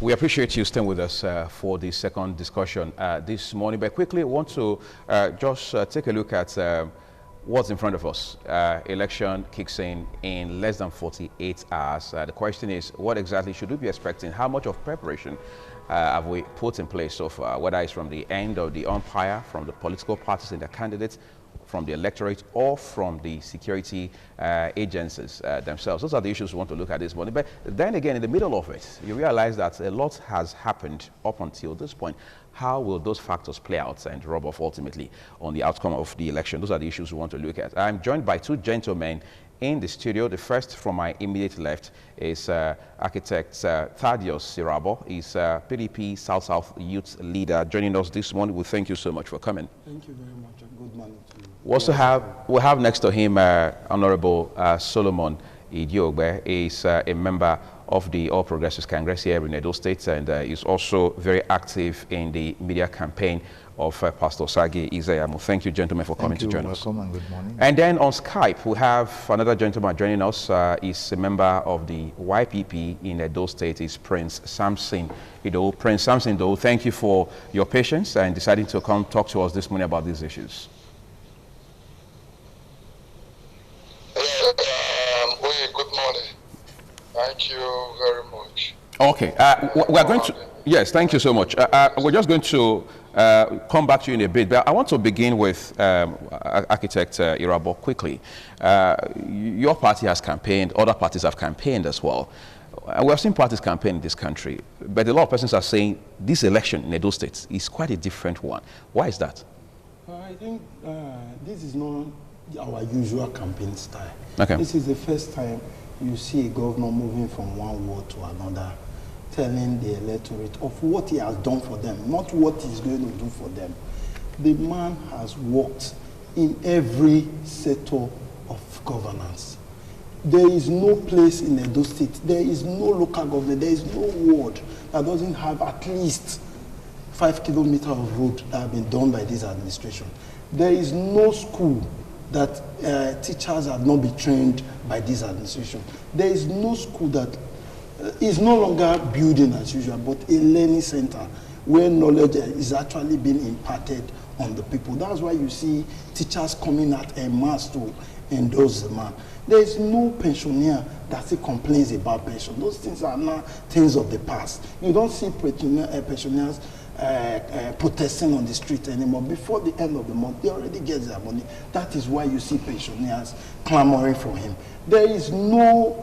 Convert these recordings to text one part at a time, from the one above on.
We appreciate you staying with us for the second discussion this morning. But quickly, I want to just take a look at what's in front of us. Election kicks in less than 48 hours. The question is, what exactly should we be expecting? How much of preparation have we put in place so far, whether it's from the end of the umpire, from the political parties and their candidates, from the electorate, or from the security agencies themselves? Those are the issues we want to look at this morning. But then again, in the middle of it, you realize that a lot has happened up until this point. How will those factors play out and rub off ultimately on the outcome of the election? Those are the issues we want to look at. I'm joined by two gentlemen in the studio. The first from my immediate left is architect Thaddeus Sirabo. He's PDP South-South Youth Leader. Joining us this morning, we thank you so much for coming. Thank you very much, and good morning to you. We have next to him Honorable Solomon Idiogbe. He's a member of the All Progressives Congress here in Edo State, and is also very active in the media campaign of Pastor Sagi Izayamu. Thank you, gentlemen, for coming to join us. Welcome and good morning. And then on Skype, we have another gentleman joining us. He's a member of the YPP in Edo State. Is Prince Samson Ido. Prince Samson Ido, thank you for your patience and deciding to come talk to us this morning about these issues. Good morning. Thank you very much. Okay, we are going to, yes, thank you so much. We're just going to come back to you in a bit, but I want to begin with Architect Irabo quickly. Your party has campaigned, other parties have campaigned as well. We have seen parties campaign in this country, but a lot of persons are saying this election in Edo State is quite a different one. Why is that? I think this is not our usual campaign style. Okay. This is the first time you see a governor moving from one ward to another, telling the electorate of what he has done for them, not what he's going to do for them. The man has worked in every sector of governance. There is no place in Edo State, there is no local government, there is no ward that doesn't have at least 5 kilometers of road that have been done by this administration. There is no school that teachers have not been trained by this administration. There is no school that is no longer building as usual, but a learning center where knowledge is actually being imparted on the people. That's why you see teachers coming out en masse to endorse the man. There is no pensioner that still complains about pension. Those things are not things of the past. You don't see pensioners protesting on the street anymore. Before the end of the month, they already get their money. That is why you see pensioners clamoring for him. There is no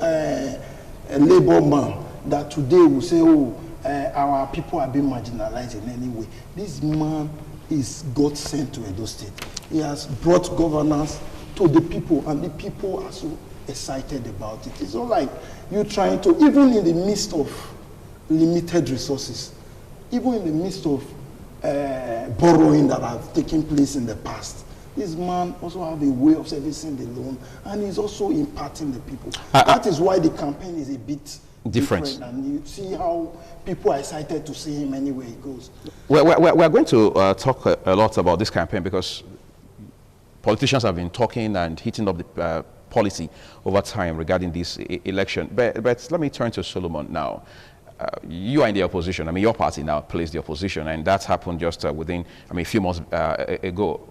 labor man that today will say, oh, our people are being marginalized in any way. This man is God sent to Edo State. He has brought governance to the people, and the people are so excited about it. It's not like you trying to, even in the midst of limited resources, even in the midst of borrowing that have taken place in the past, this man also have a way of servicing the loan, and he's also imparting the people. That is why the campaign is a bit different, and you see how people are excited to see him anywhere he goes. We're going to talk a lot about this campaign because politicians have been talking and hitting up the policy over time regarding this election. But let me turn to Solomon now. You are in the opposition. I mean, your party now plays the opposition, and that happened just within, a few months ago.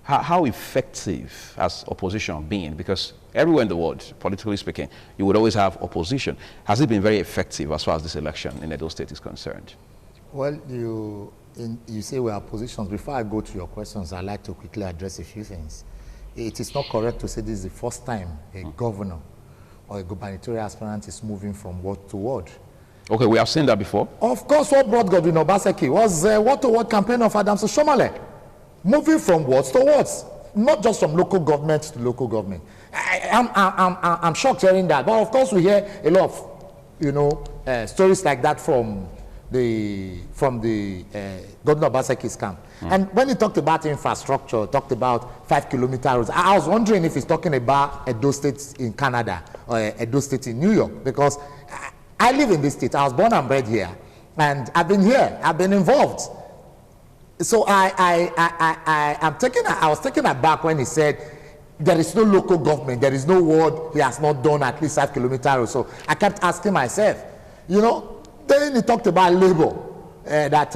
How effective has opposition been? Because everywhere in the world, politically speaking, you would always have opposition. Has it been very effective as far as this election in Edo State is concerned? Well, you say we are oppositions. Before I go to your questions, I'd like to quickly address a few things. It is not correct to say this is the first time a governor or a gubernatorial aspirant is moving from ward to ward. Okay, we have seen that before. Of course, what brought Governor Obaseki was word-to-word campaign of Adams Oshomale. Moving from wards to wards, not just from local government to local government. I'm shocked hearing that, but of course we hear a lot of stories like that from the Governor Obaseki's camp. And when he talked about infrastructure, talked about 5-kilometer roads, I was wondering if he's talking about Edo State in Canada or Edo State in New York, because I live in this state. I was born and bred here, and I've been here. I've been involved. So I was taken aback when he said there is no local government, there is no ward he has not done at least 5 kilometers or so. I kept asking myself, Then he talked about labor, that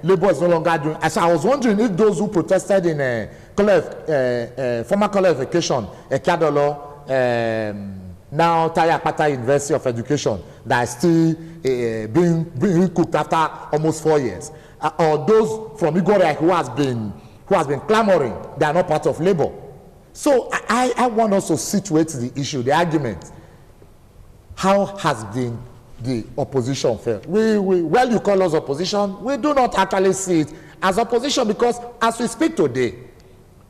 labor is no longer doing. So I was wondering if those who protested in former qualification, Ekadolo, now Tayo Akpata University of Education, that is still being cooked after almost 4 years, or those from Igorek who has been clamoring, they are not part of labor. So I want us to situate the issue, the argument. How has been the opposition failed? Well, you call us opposition, we do not actually see it as opposition, because as we speak today,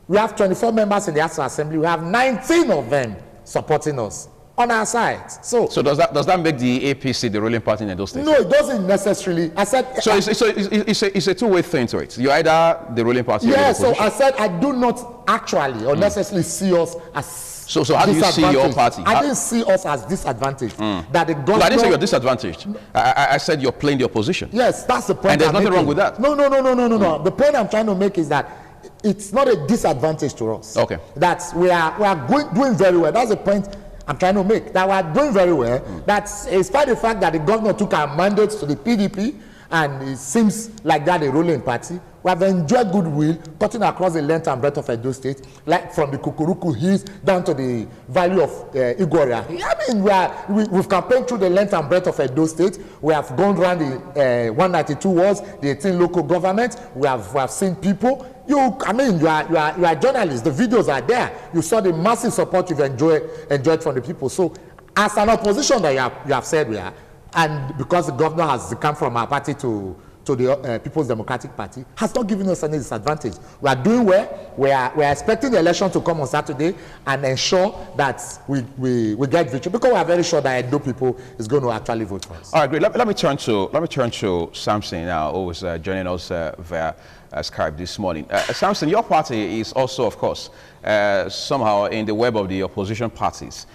we have 24 members in the National Assembly, we have 19 of them supporting us on our side. So does that make the APC the ruling party in those states? No, it doesn't necessarily. I said so. It's a two-way thing to it. You're either the ruling party. Yeah. Or the opposition. So I said I do not actually or necessarily see us as. So how do you see your party? I didn't see us as disadvantaged. That the government. I didn't say you're disadvantaged. I said you're playing the opposition. Yes, that's the point. And there's nothing wrong with that. No. The point I'm trying to make is that it's not a disadvantage to us. Okay. That we are doing very well. That's the point I'm trying to make. That we are doing very well. That's despite the fact that the governor took our mandates to the PDP, and it seems like that a ruling party. We have enjoyed goodwill cutting across the length and breadth of Edo State, like from the Kukuruku Hills down to the valley of Igoria. I mean, we've campaigned through the length and breadth of Edo State. We have gone around the 192 wards, the 18 local governments. We have seen people. You are journalists. The videos are there. You saw the massive support you've enjoyed from the people. So, as an opposition that you have said we are, and because the governor has come from our party to the People's Democratic Party, has not given us any disadvantage. We are doing well. We are expecting the election to come on Saturday and ensure that we get victory, because we are very sure that Edo people is going to actually vote for us. All right, great. Let me turn to Samson now, who is joining us via Skype this morning. Samson, your party is also, of course, somehow in the web of the opposition parties,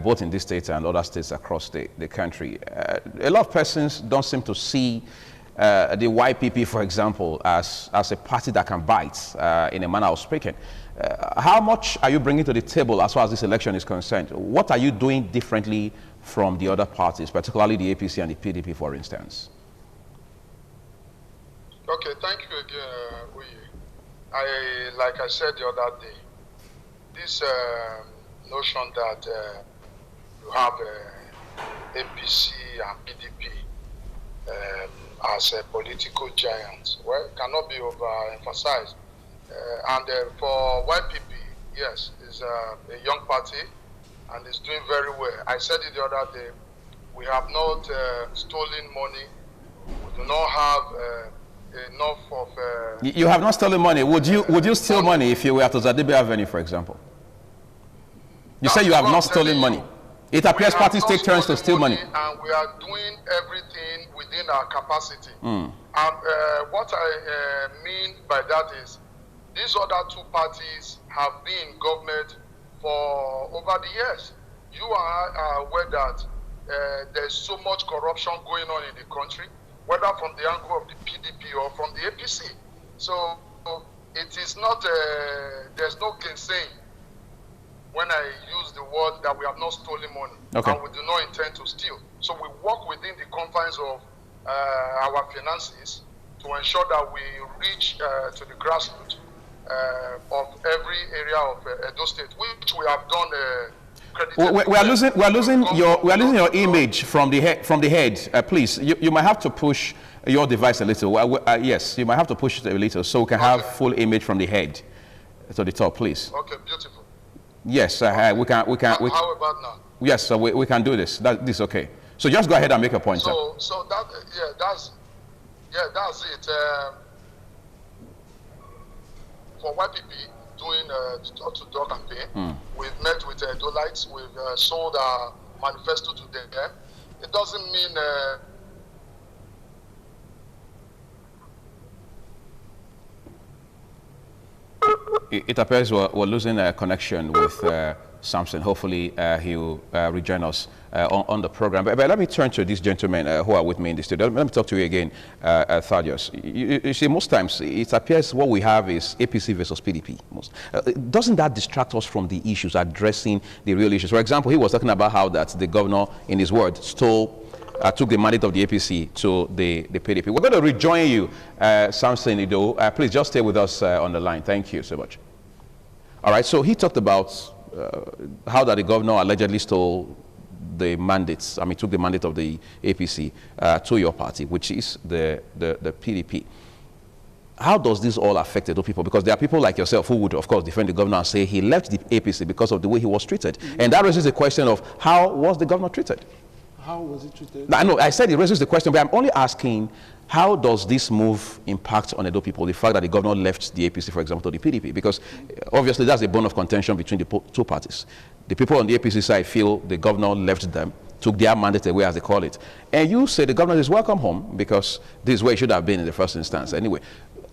both in this state and other states across the country. A lot of persons don't seem to see the YPP, for example, as a party that can bite, in a manner of speaking. How much are you bringing to the table as far as this election is concerned? What are you doing differently from the other parties, particularly the APC and the PDP, for instance? Okay, thank you again, Uyi. Like I said the other day, this notion that you have APC and PDP as a political giant, well, cannot be overemphasized. For YPP, yes, it's a young party and it's doing very well. I said it the other day, we have not stolen money. We do not have enough of... You have not stolen money. Would you steal money if you were at Ozadibe Avenue, for example? You say you have not stolen money. It appears parties take turns to steal money. And we are doing everything within our capacity. And what I mean by that is, these other two parties have been in government for over the years. You are aware that there's so much corruption going on in the country, whether from the angle of the PDP or from the APC. So it is not, there's no gainsaying when I use the word that we have not stolen money, okay, and we do not intend to steal. So we work within the confines of our finances to ensure that we reach to the grassroots of every area of Edo State, which we have done. We are losing your image from the head. Please, you might have to push your device a little. Yes, you might have to push it a little so we can have full image from the head to the top, please. Okay, beautiful. Yes, we can. How about now? Yes, so we can do this. This is okay. So just go ahead and make a point. So that that's it. For YPP doing door-to-door campaign, we've met with Dolites. We've sold our manifesto to them. It doesn't mean. It appears we're losing a connection with Samson. Hopefully he'll rejoin us on the program. But let me turn to these gentlemen who are with me in the studio. Let me talk to you again, Thaddeus. You see, most times it appears what we have is APC versus PDP. Doesn't that distract us from the issues, addressing the real issues? For example, he was talking about how that the governor, in his word, stole took the mandate of the APC to the PDP. We're going to rejoin you, Samson EDO. Please just stay with us on the line. Thank you so much. All right, so he talked about how that the governor allegedly stole the mandates, took the mandate of the APC to your party, which is the PDP. How does this all affect those people? Because there are people like yourself who would, of course, defend the governor and say he left the APC because of the way he was treated. And that raises the question of how was the governor treated? How was he treated? I know, I said it raises the question, but I'm only asking, how does this move impact on Edo people, the fact that the governor left the APC, for example, to the PDP? Because obviously that's a bone of contention between the two parties. The people on the APC side feel the governor left them, took their mandate away, as they call it. And you say the governor is welcome home because this is where it should have been in the first instance. Anyway,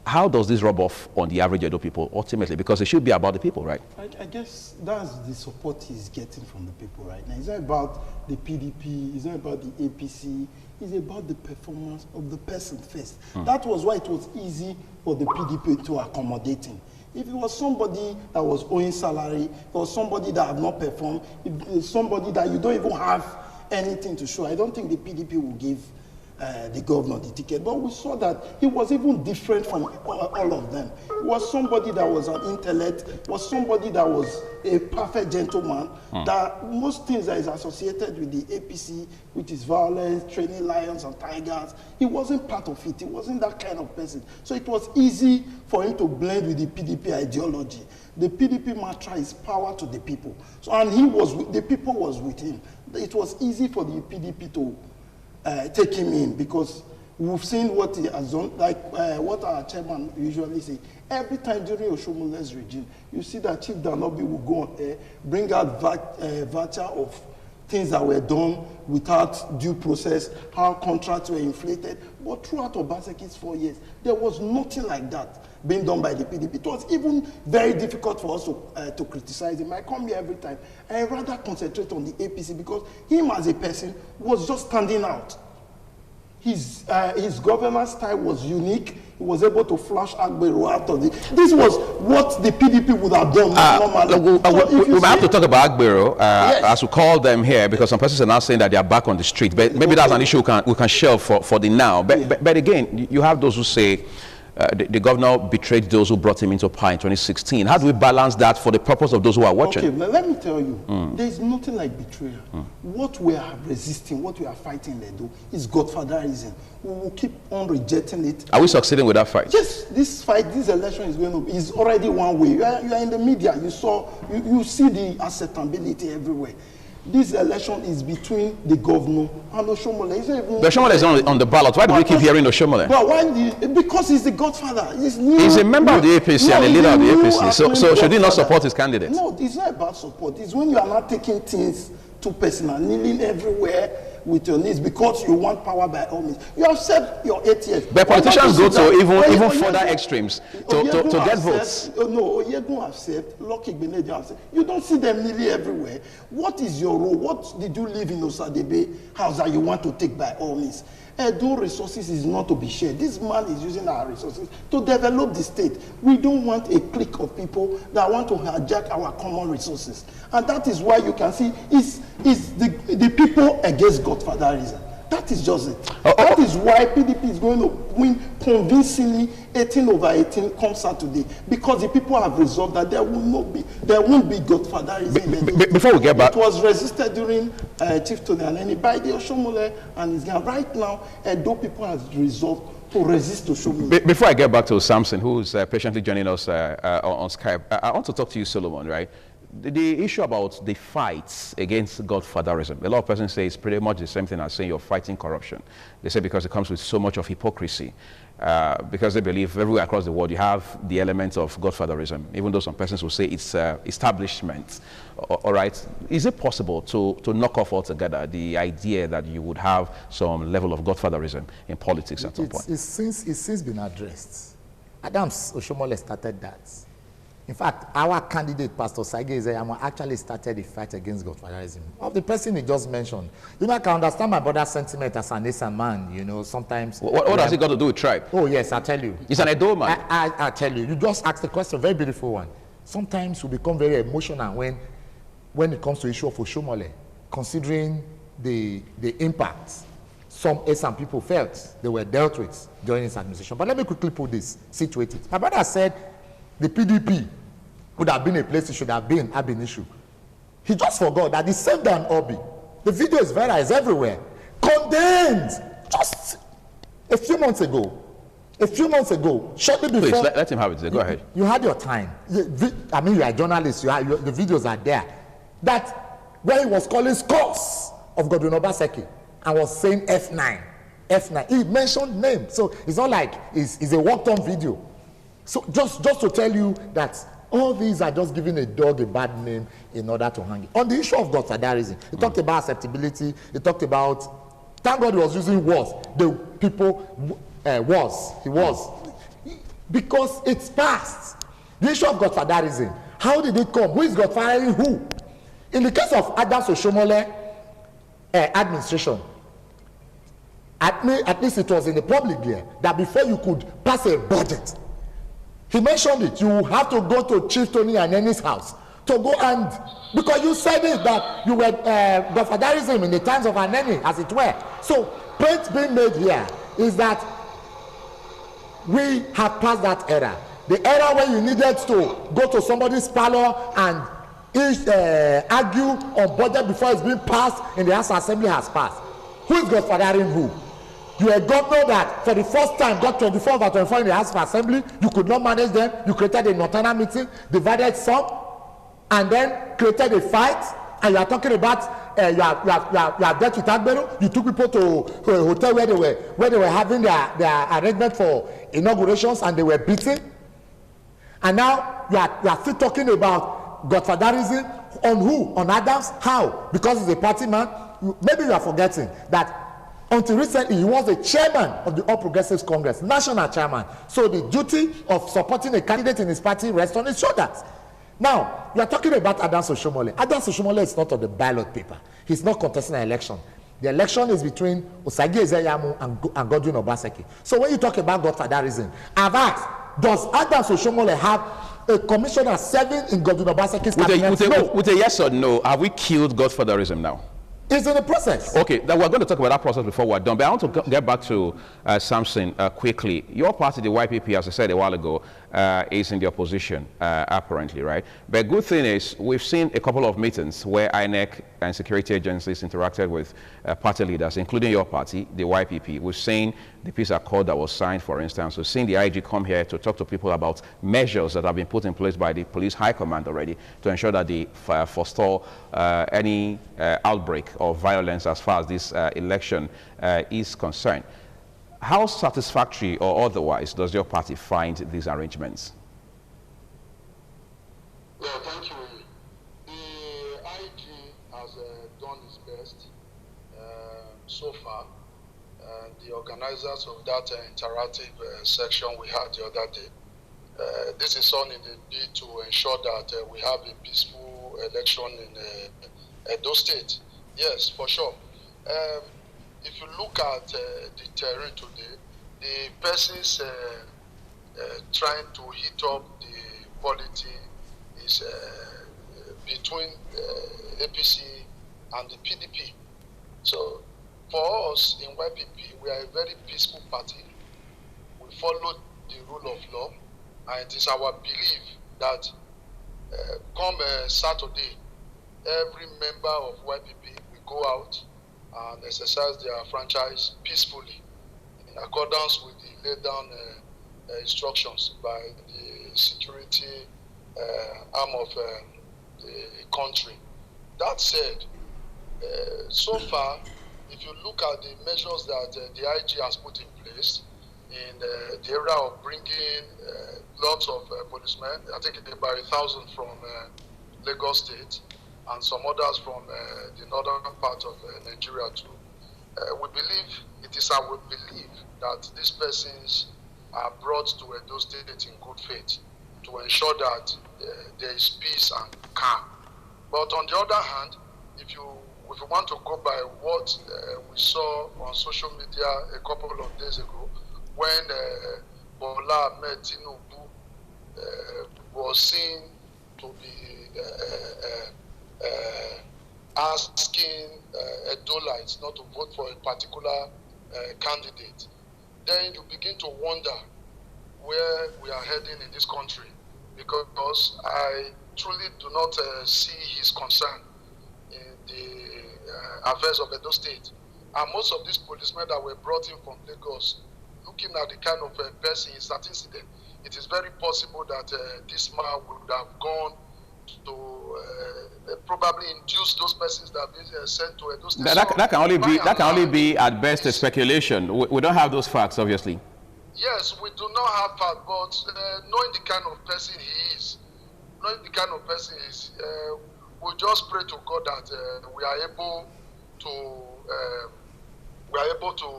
how does this rub off on the average Edo people ultimately? Because it should be about the people, right? I guess that's the support he's getting from the people right now. It's not about the PDP, it's not about the APC, it's about the performance of the person first. That was why it was easy for the PDP to accommodate him. If it was somebody that was owing salary, if it was somebody that had not performed, if it's somebody that you don't even have anything to show, I don't think the PDP will give the governor the ticket. But we saw that he was even different from all of them. He was somebody that was an intellect, was somebody that was a perfect gentleman, that most things that is associated with the APC, which is violence, training lions and tigers, he wasn't part of it. He wasn't that kind of person. So it was easy for him to blend with the PDP ideology. The PDP mantra is power to the people. So, and he was, the people was with him. It was easy for the PDP to take him in, because we've seen what he has done, like what our chairman usually say. Every time during Oshomole's regime, you see that Chief Danobi will go on air, bring out voucher of things that were done without due process, how contracts were inflated. But throughout Obaseki's 4 years, there was nothing like that being done by the PDP. It was even very difficult for us to criticize him. I come here every time. I rather concentrate on the APC, because him as a person was just standing out. His governance style was unique. He was able to flush Agbero out of it. This was what the PDP would have done normally. We have to talk about Agbero, yes, as we call them here, because some persons are now saying that they are back on the street. But maybe that's an issue we can shelve for the now. But again, you have those who say the governor betrayed those who brought him into power in 2016. How do we balance that for the purpose of those who are watching? Okay, let me tell you, there is nothing like betrayal. What we are resisting, what we are fighting, Edo, is godfatherism. We will keep on rejecting it. Are we succeeding with that fight? Yes, this fight, this election is already one way. You are in the media. You see the acceptability everywhere. This election is between the governor and Oshomole. The Oshomole is on the ballot. Why do we keep hearing Oshomole? But because he's the godfather. He's a member of the APC and a leader of the APC. So should he not support his candidate? No, it's not about support. It's when you are not taking things too personal, kneeling everywhere with your knees because you want power by all means. You have said your 8 years. But politicians go to even further extremes to get votes. No, Oyegun have said, Lucky Beneja have said, you don't see them nearly everywhere. What is your role? What did you live in Osadebe house that you want to take by all means? Edo resources is not to be shared. This man is using our resources to develop the state. We don't want a clique of people that want to hijack our common resources. And that is why you can see it's the people against godfatherism. That is just it. That is why PDP is going to win convincingly 18/18 come Saturday, because the people have resolved that there won't be godfatherism. Before we get back, it was resisted during Chief Tony Aneni by the Oshomole and his gang. Right now, Edo people have resolved to resist Oshomole. Before I get back to Samson, who is patiently joining us on Skype, I want to talk to you, Solomon, right? The issue about the fights against godfatherism, a lot of persons say it's pretty much the same thing as saying you're fighting corruption. They say because it comes with so much of hypocrisy, because they believe everywhere across the world you have the element of godfatherism, even though some persons will say it's establishment. All right, is it possible to knock off altogether the idea that you would have some level of godfatherism in politics at some point? It's since been addressed. Adams Oshomole started that. In fact, our candidate, Pastor Saige Izeyamo, actually started the fight against godfatherism. Of the person he just mentioned. You know, I can understand my brother's sentiment as an Esan man, you know, sometimes... What has it got to do with tribe? Oh, yes, I'll tell you. He's an Edo man. I tell you. You just asked the question, very beautiful one. Sometimes we become very emotional when it comes to the issue of Oshomole, considering the impact some ASAM people felt they were dealt with during his administration. But let me quickly put this, situate it. My brother said the PDP would have been a place it should have been an issue. He just forgot that the same Dan Obi, the video is viral, it's everywhere, condemned just a few months ago, shortly before. Please, let him have it. Go ahead. You had your time. I mean, you are a journalist, the videos are there. That where he was calling scores of Godwin Obaseki and was saying F9. He mentioned names. So it's not like it's a walked-on video. So just to tell you that all these are just giving a dog a bad name in order to hang it. On the issue of godfatherism, he talked about acceptability. He talked about, thank God he was using was. The people he was. Because it's past. The issue of godfatherism, how did it come? Who is godfathering who? In the case of Adams Oshomole administration, at least it was in the public there, that before you could pass a budget, he mentioned it, you have to go to Chief Tony Aneni's house to go and, because you said it that you were godfatherism in the times of Aneni, as it were. So, point being made here is that we have passed that era. The era where you needed to go to somebody's parlor and argue on budget before it's been passed in the House Assembly has passed. Who is godfathering who? You are a governor that for the first time got 24/24 in the House Assembly. You could not manage them. You created a nocturnal meeting, divided some, and then created a fight. And you are talking about you are dealt with Agbero. You took people to a hotel where they were having their arrangement for inaugurations and they were beaten. And now you are still talking about godfatherism on who? On Adams? How? Because he's a party man. Maybe you are forgetting that until recently he was the chairman of the All Progressives Congress, national chairman. So the duty of supporting a candidate in his party rests on his shoulders. Now, you are talking about Adams Oshomole. Adams Oshomole is not on the ballot paper. He's not contesting an election. The election is between Osagi Ezeyamu and Godwin Obaseki. So when you talk about godfatherism, I've asked, does Adams Oshomole have a commissioner serving in Godwin Obaseki's cabinet? With a yes or no, have we killed godfatherism now? It's in the process. Okay, we're going to talk about that process before we're done. But I want to get back to Samson quickly. Your party, the YPP, as I said a while ago, is in the opposition, apparently, right? But good thing is, we've seen a couple of meetings where INEC and security agencies interacted with party leaders, including your party, the YPP. We've seen the peace accord that was signed, for instance. We've seen the IG come here to talk to people about measures that have been put in place by the police high command already to ensure that they forestall any outbreak of violence as far as this election is concerned. How satisfactory or otherwise does your party find these arrangements? Yeah, thank you. The IG has done its best so far. The organizers of that interactive section we had the other day, this is all in the bid to ensure that we have a peaceful election in Edo State. Yes, for sure. If you look at the terrain today, the persons trying to heat up the polity is between APC and the PDP. So for us in YPP, we are a very peaceful party. We follow the rule of law, and it is our belief that come Saturday, every member of YPP will go out and exercise their franchise peacefully in accordance with the laid down instructions by the security arm of the country. That said, so far, if you look at the measures that the IG has put in place in the area of bringing lots of policemen, I think it's about 1,000 from Lagos State and some others from the northern part of Nigeria too. We believe, it is our belief that these persons are brought to Edo State in good faith to ensure that there is peace and calm. But on the other hand, if you want to go by what we saw on social media a couple of days ago, when Bola Ahmed Tinubu was seen to be asking Edolites not to vote for a particular candidate, then you begin to wonder where we are heading in this country, because I truly do not see his concern in the affairs of Edo State. And most of these policemen that were brought in from Lagos, looking at the kind of person in that incident, it is very possible that this man would have gone to probably induce those persons that have been sent to Edo State. That can only be at best a speculation. We don't have those facts, obviously. Yes, we do not have facts, but knowing the kind of person he is, we just pray to God that we are able to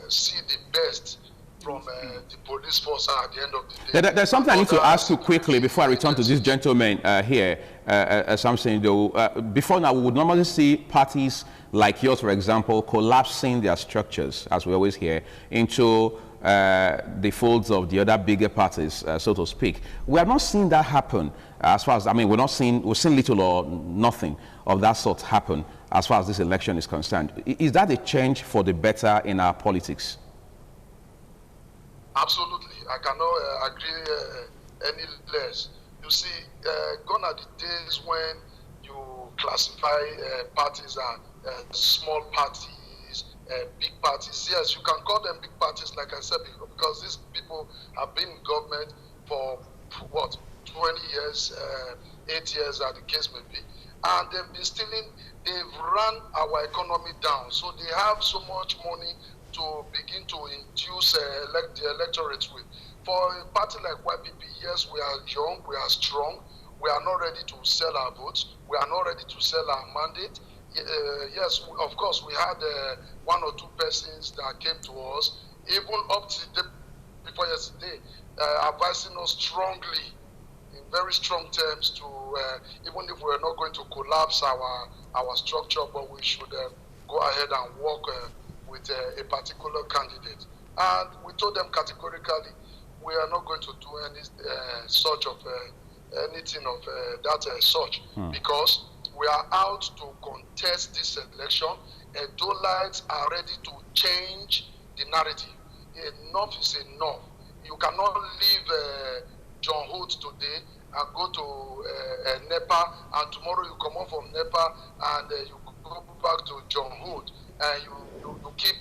see the best from the police force at the end of the day. There's something I need to ask you quickly before I return to this gentleman here, something though. Before now, we would normally see parties like yours, for example, collapsing their structures, as we always hear, into the folds of the other bigger parties, so to speak. We have not seen that happen as far as, I mean, we've seen little or nothing of that sort happen as far as this election is concerned. Is that a change for the better in our politics? Absolutely. I cannot agree any less. You see, gone are the days when you classify parties as small parties, big parties. Yes, you can call them big parties, like I said, because these people have been in government for what, 20 years, 8 years, as the case may be. And they've been stealing, they've run our economy down. So they have so much money to begin to induce the electorate with. For a party like YPP, yes, we are young, we are strong, we are not ready to sell our votes, we are not ready to sell our mandate. Yes, of course, we had one or two persons that came to us, even up to the before yesterday, advising us strongly, in very strong terms, to even if we're not going to collapse our structure, but we should go ahead and work with a particular candidate. And we told them categorically, we are not going to do any such of anything of that such, because we are out to contest this election. Edolites are ready to change the narrative. Enough is enough. You cannot leave John Hood today and go to NEPA, and tomorrow you come out from NEPA and you go back to John Hood, and you keep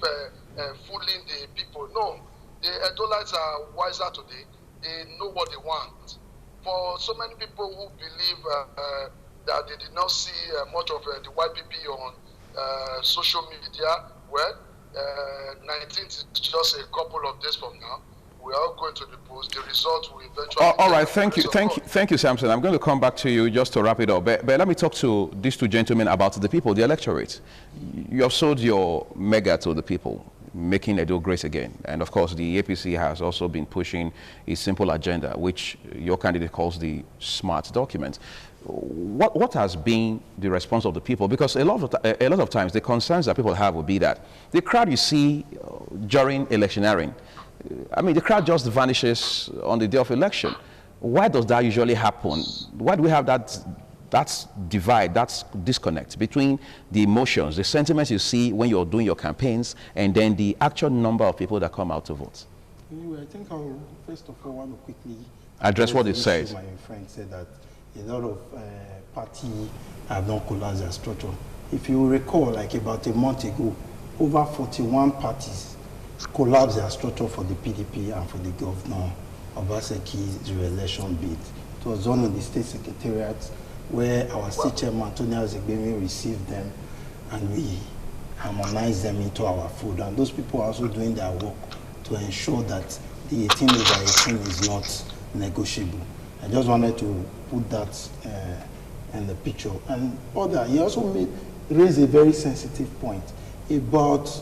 fooling the people. No, the Edolites are wiser today. They know what they want. For so many people who believe that they did not see much of the YPP on social media, well, 19th is just a couple of days from now. We are going to the polls. The result will eventually. All right, thank you, Samson. I'm going to come back to you just to wrap it up. But let me talk to these two gentlemen about the people, the electorate. You have sold your mega to the people, making Edo great again. And of course, the APC has also been pushing a simple agenda, which your candidate calls the SMART document. What has been the response of the people? Because a lot of times the concerns that people have will be that the crowd you see during electioneering, I mean, the crowd just vanishes on the day of election. Why does that usually happen? Why do we have that divide, that disconnect between the emotions, the sentiments you see when you're doing your campaigns, and then the actual number of people that come out to vote? Anyway, I think I'll first of all want to quickly address what it says. My friend said that a lot of parties have not collapsed their structure. If you recall, like about a month ago, over 41 parties collapsed their structure for the PDP and for the Governor Obaseki's re-election bid. It was done in the state secretariat where our state chairman, Tony Azegbemi, received them and we harmonized them into our fold. And those people are also doing their work to ensure that the 18/18 is not negotiable. I just wanted to put that in the picture. And he also raised a very sensitive point about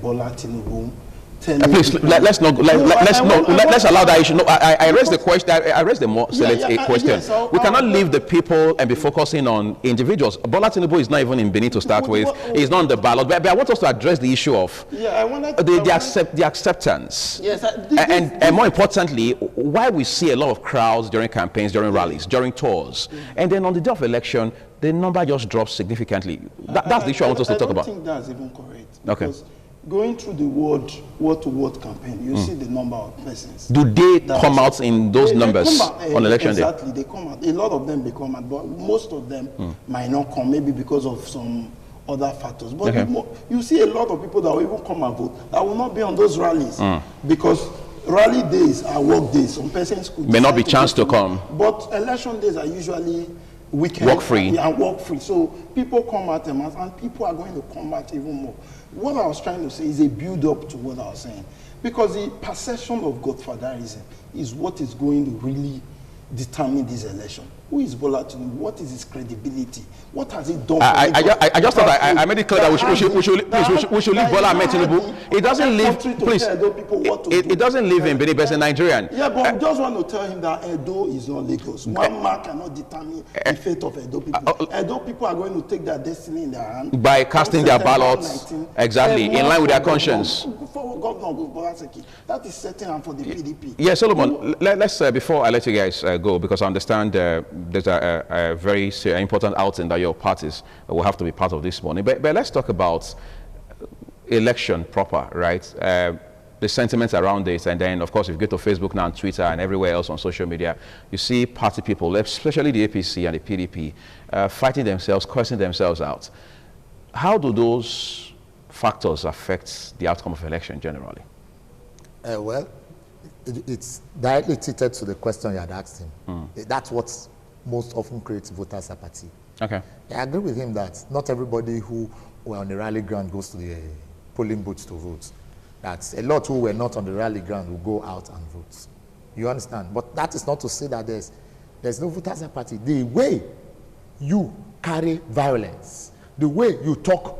Bola Tinubu. Please, let's allow that issue. No, I raised the question. I raised the more select question. Yes, we cannot leave the people and be focusing on individuals. Bola Tinubu is not even in Benin to start with. He's not on the ballot. But I want us to address the issue of the acceptance. Yes, and more importantly, why we see a lot of crowds during campaigns, during rallies, during tours, and then on the day of election, the number just drops significantly. That's the issue I want us to talk about. I don't think that's even correct. Okay. going through the word-to-word campaign, you see the number of persons. Do they come out in those numbers on election day? Exactly, they come out. A lot of them come out, but most of them might not come, maybe because of some other factors. But you see a lot of people that will even come and vote that will not be on those rallies because rally days are work days. Some persons could may not be chance to come. But election days are usually weekend work free. And work free. So people come out and people are going to come out even more. What I was trying to say is a build up to what I was saying. Because the perception of godfatherism is what is going to really determine this election. Who is Bola Tinubu? What is his credibility? What has he done? I just thought I made it clear that we should leave Bola Ahmed Tinubu. It doesn't live, please. It doesn't live in Benin, but it's a Nigerian. Yeah, but I just want to tell him that Edo is not Lagos. One man cannot determine the fate of Edo people. Edo people are going to take their destiny in their hand by casting their ballots exactly in line with their conscience. For Governor Obaseki, that is setting up for the PDP. Yeah, Solomon. Let's before I let you guys go, because I understand there's a very important outing that your parties will have to be part of this morning. But let's talk about election proper, right? The sentiments around it, and then of course if you go to Facebook now and Twitter and everywhere else on social media, you see party people, especially the APC and the PDP, fighting themselves, cursing themselves out. How do those factors affect the outcome of election generally? Well, it's directly related to the question you had asked him. That's what most often creates voters' apathy. Okay. I agree with him that not everybody who were on the rally ground goes to the polling booths to vote. That a lot who were not on the rally ground will go out and vote. You understand? But that is not to say that there's no voters' apathy. The way you carry violence, the way you talk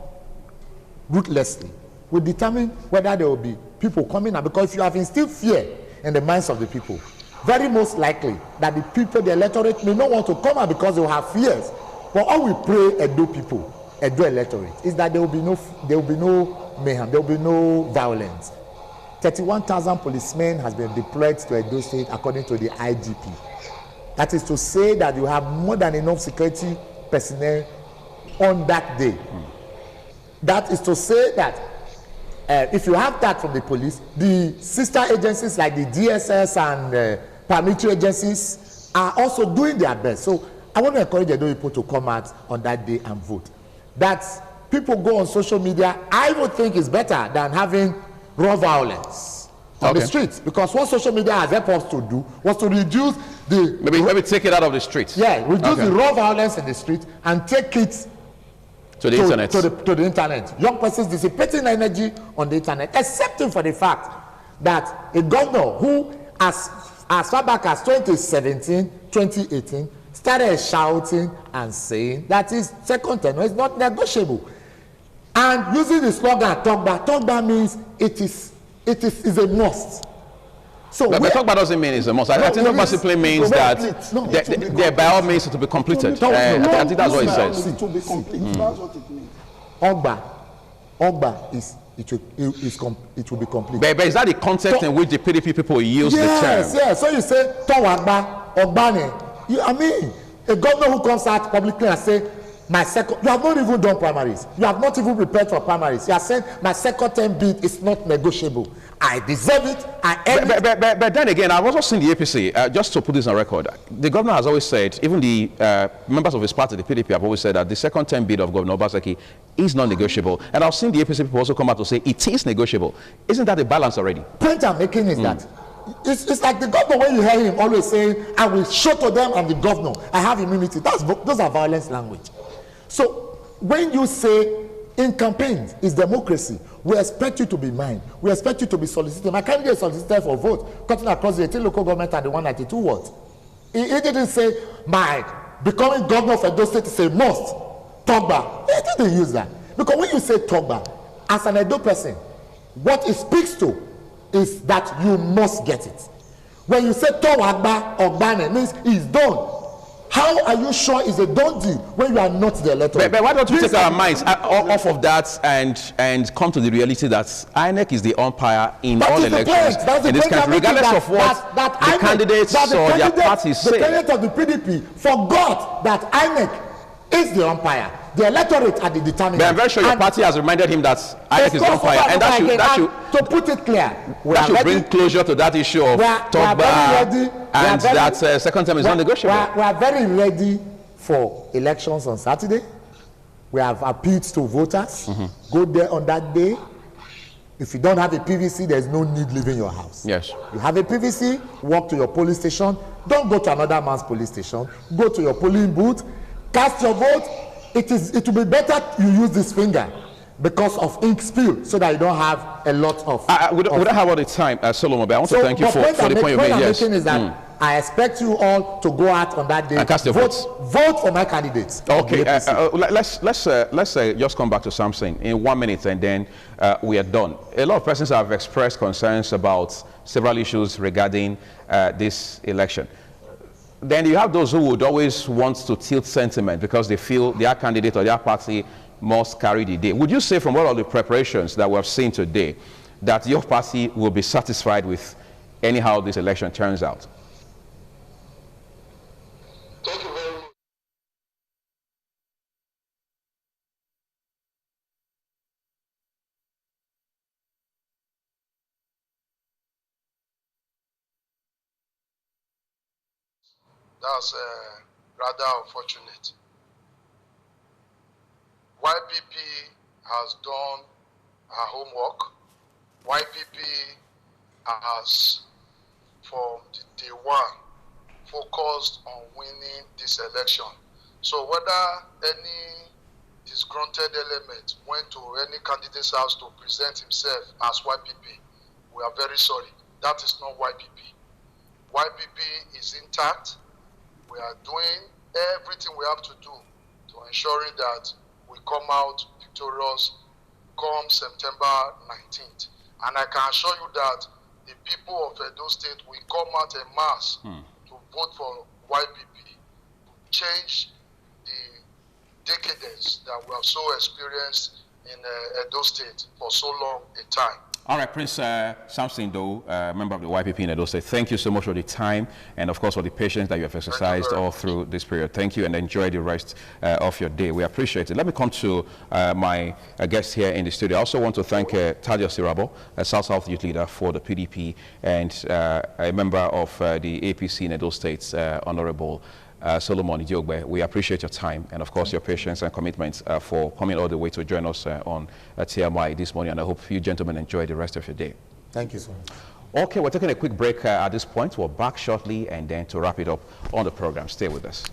ruthlessly, will determine whether there will be people coming out. Because if you have instilled fear in the minds of the people, very most likely that the people, the electorate, may not want to come out because they will have fears. But all we pray, Edo people, Edo electorate, is that there will be no mayhem, there will be no violence. 31,000 policemen has been deployed to Edo State according to the IGP. That is to say that you have more than enough security personnel on that day. That is to say that if you have that from the police, the sister agencies like the DSS and paramilitary agencies are also doing their best. So I want to encourage Edo people to come out on that day and vote. That people go on social media, I would think is better than having raw violence on the streets. Because what social media has helped us to do was to reduce the... Maybe take it out of the streets. Yeah, reduce the raw violence in the street and take it to the internet. To the internet. Young persons dissipating energy on the internet, excepting for the fact that a governor who, as far back as 2017, 2018, started shouting and saying that his second tenure is not negotiable. And using the slogan Togba means it is a must. So but Togba doesn't mean it's a must. I think Togba simply means that they're by all means to be completed. I think that's what it says. To be complete. That's what it means. Ogba it will be complete. But is that the context in which the PDP people use the term? Yes. So you say Togba, Ogbane. I mean, a governor who comes out publicly and say, my second, you have not even done primaries. You have not even prepared for primaries. You are saying my second term bid is not negotiable. I deserve it. I earn it. But then again, I've also seen the APC, just to put this on record, the governor has always said, even the members of his party, the PDP, have always said that the second term bid of Governor Obaseki is not negotiable. And I've seen the APC people also come out to say it is negotiable. Isn't that a balance already? Point I'm making is that it's like the governor, when you hear him always saying, I will show to them I'm the governor, I have immunity. Those are violence language. So when you say in campaigns it's democracy, we expect you to be mine. We expect you to be solicited. My candidate solicited for vote, cutting across the 18 local government and the 192 wards. He didn't say my becoming governor of Edo State is a must. Togba. He didn't use that. Because when you say Togba, as an Edo person, what it speaks to is that you must get it. When you say Togba or Ogbane, means it's done. How are you sure it's a done deal when you are not the electorate? But why don't we take our minds off of that and come to the reality that INEC is the umpire in all elections in this country, regardless of what the candidates or their parties say. The candidate of the PDP forgot that INEC is the umpire. The electorate are the determinant. But I'm very sure your party has reminded him that INEC is on fire, and that should to put it clear, that should bring closure to that issue of Togba, and that second term is non-negotiable. We are very ready for elections on Saturday. We have appealed to voters. Go there on that day. If you don't have a PVC, there's no need leaving your house. Yes. You have a PVC, walk to your police station. Don't go to another man's police station. Go to your polling booth, cast your vote. It will be better you use this finger because of ink spill, so that you don't have a lot of. We don't have all the time, Solomon, but I want to thank you for the point you made. Yes. Is that I expect you all to go out on that day and cast your votes. Vote for my candidates. Okay, let's just come back to something in 1 minute, and then we are done. A lot of persons have expressed concerns about several issues regarding this election. Then you have those who would always want to tilt sentiment because they feel their candidate or their party must carry the day. Would you say, from all of the preparations that we have seen today, that your party will be satisfied with anyhow this election turns out? Thank you very much. That's rather unfortunate. YPP has done her homework. YPP has, from day one, focused on winning this election. So whether any disgruntled element went to any candidate's house to present himself as YPP, we are very sorry. That is not YPP. YPP is intact. We are doing everything we have to do to ensuring that we come out victorious come September 19th. And I can assure you that the people of Edo State will come out en masse to vote for YPP, to change the decadence that we have so experienced in Edo State for so long a time. All right, Prince Samson, though, member of the YPP in Edo State, thank you so much for the time and, of course, for the patience that you have exercised all through this period. Thank you, and enjoy the rest of your day. We appreciate it. Let me come to my guest here in the studio. I also want to thank Tadia Sirabo, a South Youth Leader for the PDP and a member of the APC in Edo State, Honorable Solomon Idiogbe. We appreciate your time and, of course, your patience and commitment for coming all the way to join us on TMI this morning, and I hope you gentlemen enjoy the rest of your day. Thank you so much. Okay, we're taking a quick break at this point. We're back shortly, and then to wrap it up on the program. Stay with us.